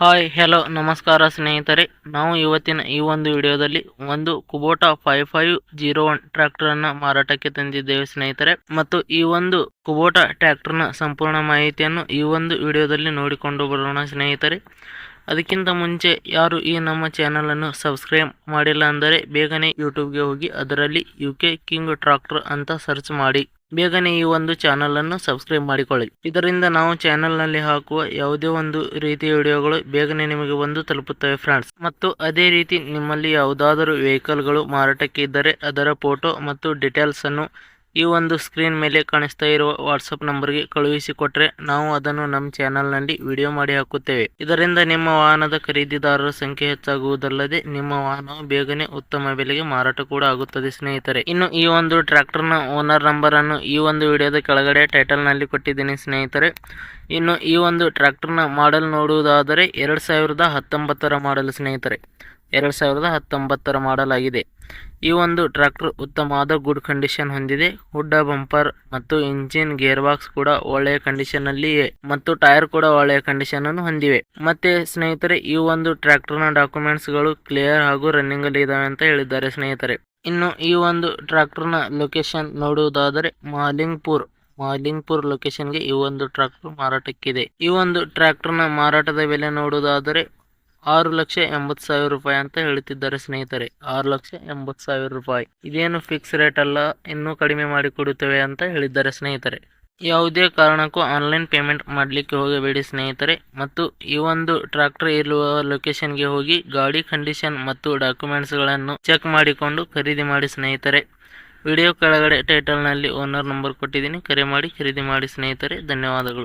Hi hello ನಮಸ್ಕಾರ ಸ್ನೇಹಿತರೆ, ನಾವು ಇವತ್ತಿನ ಈ ಒಂದು ವಿಡಿಯೋದಲ್ಲಿ ಒಂದು ಕುಬೋಟಾ 5501 ಟ್ರ್ಯಾಕ್ಟರನ್ನು ಮಾರಾಟಕ್ಕೆ ತಂದಿದ್ದೇವೆ ಸ್ನೇಹಿತರೆ. ಮತ್ತು ಈ ಒಂದು ಕುಬೋಟಾ ಟ್ರ್ಯಾಕ್ಟರ್ನ ಸಂಪೂರ್ಣ ಮಾಹಿತಿಯನ್ನು ಈ ಒಂದು ವಿಡಿಯೋದಲ್ಲಿ ನೋಡಿಕೊಂಡು ಬರೋಣ ಸ್ನೇಹಿತರೆ. ಅದಕ್ಕಿಂತ ಮುಂಚೆ ಯಾರು ಈ ನಮ್ಮ ಚಾನಲನ್ನು ಸಬ್ಸ್ಕ್ರೈಬ್ ಮಾಡಿಲ್ಲ ಅಂದರೆ ಬೇಗನೆ ಯೂಟ್ಯೂಬ್ಗೆ ಹೋಗಿ ಅದರಲ್ಲಿ UK ಕಿಂಗ್ ಟ್ರ್ಯಾಕ್ಟರ್ ಅಂತ ಸರ್ಚ್ ಮಾಡಿ ಬೇಗನೆ ಈ ಒಂದು ಚಾನಲನ್ನು ಸಬ್ಸ್ಕ್ರೈಬ್ ಮಾಡಿಕೊಳ್ಳಿ. ಇದರಿಂದ ನಾವು ಚಾನಲ್ನಲ್ಲಿ ಹಾಕುವ ಯಾವುದೇ ಒಂದು ರೀತಿಯ ವಿಡಿಯೋಗಳು ಬೇಗನೆ ನಿಮಗೆ ಬಂದು ತಲುಪುತ್ತವೆ ಫ್ರೆಂಡ್ಸ್. ಮತ್ತು ಅದೇ ರೀತಿ ನಿಮ್ಮಲ್ಲಿ ಯಾವುದಾದರೂ ವೆಹಿಕಲ್ಗಳು ಮಾರಾಟಕ್ಕೆ ಇದ್ದರೆ ಅದರ ಫೋಟೋ ಮತ್ತು ಡೀಟೇಲ್ಸ್ ಅನ್ನು ಈ ಒಂದು ಸ್ಕ್ರೀನ್ ಮೇಲೆ ಕಾಣಿಸ್ತಾ ಇರುವ ವಾಟ್ಸಪ್ ನಂಬರ್ಗೆ ಕಳುಹಿಸಿಕೊಟ್ರೆ ನಾವು ಅದನ್ನು ನಮ್ಮ ಚಾನಲ್ನಲ್ಲಿ ವಿಡಿಯೋ ಮಾಡಿ ಹಾಕುತ್ತೇವೆ. ಇದರಿಂದ ನಿಮ್ಮ ವಾಹನದ ಖರೀದಿದಾರರ ಸಂಖ್ಯೆ ಹೆಚ್ಚಾಗುವುದಲ್ಲದೆ ನಿಮ್ಮ ವಾಹನವು ಬೇಗನೆ ಉತ್ತಮ ಬೆಲೆಗೆ ಮಾರಾಟ ಕೂಡ ಆಗುತ್ತದೆ ಸ್ನೇಹಿತರೆ. ಇನ್ನು ಈ ಒಂದು ಟ್ರ್ಯಾಕ್ಟರ್ನ ಓನರ್ ನಂಬರ್ ಅನ್ನು ಈ ಒಂದು ವಿಡಿಯೋದ ಕೆಳಗಡೆ ಟೈಟಲ್ ನಲ್ಲಿ ಕೊಟ್ಟಿದ್ದೀನಿ ಸ್ನೇಹಿತರೆ. ಇನ್ನು ಈ ಒಂದು ಟ್ರ್ಯಾಕ್ಟರ್ನ ಮಾಡೆಲ್ ನೋಡುವುದಾದರೆ 2019ರ ಮಾಡೆಲ್ ಸ್ನೇಹಿತರೆ. 2019ರ ಮಾಡೆಲ್ ಆಗಿದೆ. ಈ ಒಂದು ಟ್ರ್ಯಾಕ್ಟರ್ ಉತ್ತಮವಾದ ಗುಡ್ ಕಂಡೀಷನ್ ಹೊಂದಿದೆ. ಹುಡ್ಡ ಬಂಪರ್ ಮತ್ತು ಇಂಜಿನ್ ಗೇರ್ ಬಾಕ್ಸ್ ಕೂಡ ಒಳ್ಳೆಯ ಕಂಡೀಷನ್ ಅಲ್ಲಿ ಮತ್ತು ಟೈರ್ ಕೂಡ ಒಳ್ಳೆಯ ಕಂಡೀಷನ್ ಅನ್ನು ಹೊಂದಿವೆ. ಮತ್ತೆ ಸ್ನೇಹಿತರೆ, ಈ ಒಂದು ಟ್ರ್ಯಾಕ್ಟರ್ನ ಡಾಕ್ಯುಮೆಂಟ್ಸ್ ಗಳು ಕ್ಲಿಯರ್ ಹಾಗೂ ರನ್ನಿಂಗ್ ಅಲ್ಲಿ ಇದಾವೆ ಅಂತ ಹೇಳಿದ್ದಾರೆ ಸ್ನೇಹಿತರೆ. ಇನ್ನು ಈ ಒಂದು ಟ್ರ್ಯಾಕ್ಟರ್ನ ಲೊಕೇಶನ್ ನೋಡುವುದಾದರೆ ಮಾಲಿಂಗ್ಪುರ್ ಲೊಕೇಶನ್ಗೆ ಈ ಒಂದು ಟ್ರ್ಯಾಕ್ಟರ್ ಮಾರಾಟಕ್ಕಿದೆ. ಈ ಒಂದು ಟ್ರ್ಯಾಕ್ಟರ್ನ ಮಾರಾಟದ ಬೆಲೆ ನೋಡುವುದಾದರೆ 6,80,000 ರೂಪಾಯಿ ಅಂತ ಹೇಳ್ತಿದ್ದಾರೆ ಸ್ನೇಹಿತರೆ. 6,80,000 ರೂಪಾಯಿ. ಇದೇನು ಫಿಕ್ಸ್ ರೇಟ್ ಅಲ್ಲ, ಇನ್ನೂ ಕಡಿಮೆ ಮಾಡಿಕೊಡುತ್ತೇವೆ ಅಂತ ಹೇಳಿದ್ದಾರೆ ಸ್ನೇಹಿತರೆ. ಯಾವುದೇ ಕಾರಣಕ್ಕೂ ಆನ್ಲೈನ್ ಪೇಮೆಂಟ್ ಮಾಡಲಿಕ್ಕೆ ಹೋಗಬೇಡಿ ಸ್ನೇಹಿತರೆ. ಮತ್ತು ಈ ಒಂದು ಟ್ರ್ಯಾಕ್ಟರ್ ಇರುವ ಲೊಕೇಶನ್ಗೆ ಹೋಗಿ ಗಾಡಿ ಕಂಡೀಷನ್ ಮತ್ತು ಡಾಕ್ಯುಮೆಂಟ್ಸ್ಗಳನ್ನು ಚೆಕ್ ಮಾಡಿಕೊಂಡು ಖರೀದಿ ಮಾಡಿ ಸ್ನೇಹಿತರೆ. ವಿಡಿಯೋ ಕೆಳಗಡೆ ಟೈಟಲ್ನಲ್ಲಿ ಓನರ್ ನಂಬರ್ ಕೊಟ್ಟಿದ್ದೀನಿ, ಕರೆ ಮಾಡಿ ಖರೀದಿ ಮಾಡಿ ಸ್ನೇಹಿತರೆ. ಧನ್ಯವಾದಗಳು.